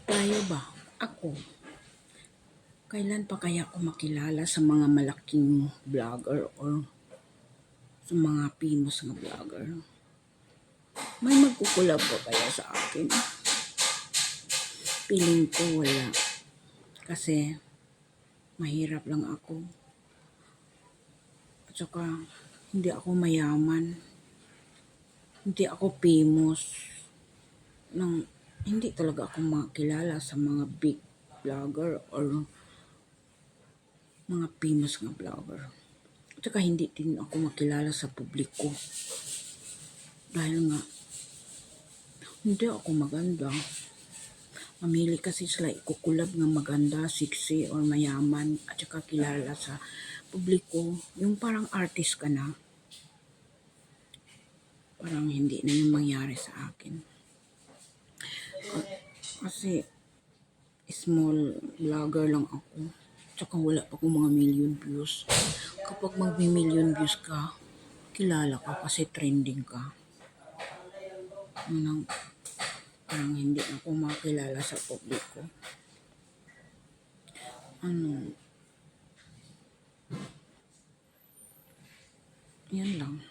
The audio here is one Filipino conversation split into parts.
Tayo ba? Ako. Kailan pa kaya ako makilala sa mga malaking vlogger or sa mga famous na vlogger? May magkukulab ba kaya sa akin? Feeling ko wala. Kasi mahirap lang ako. At saka hindi ako mayaman. Hindi ako famous. Hindi talaga ako makilala sa mga big vlogger or mga famous nga vlogger. At saka hindi din ako makilala sa publiko. Dahil nga, hindi ako maganda. Mamili kasi sila ikukulab nga maganda, sexy, or mayaman, at saka kilala sa publiko. Yung parang artist ka na. Parang hindi na yung mangyari sa akin. Kasi, small vlogger lang ako. Tsaka wala pa akong mga million views. Kapag mag-million views ka, kilala ka kasi trending ka. Parang hindi ako makilala sa publiko. Yan lang.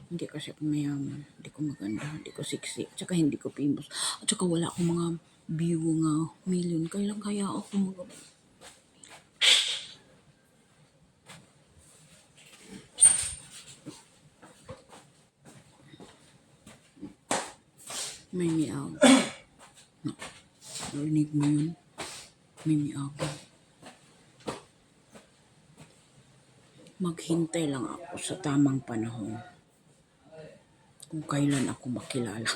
Hindi kasi ako mayaman. Hindi ko maganda. Hindi ko sexy. At saka hindi ko famous. At saka wala akong mga view nga million. Kailan kaya ako may miyaw. No. Narinig mo yun? May miyaw. Maghintay lang ako sa tamang panahon. Kung kailan ako makilala.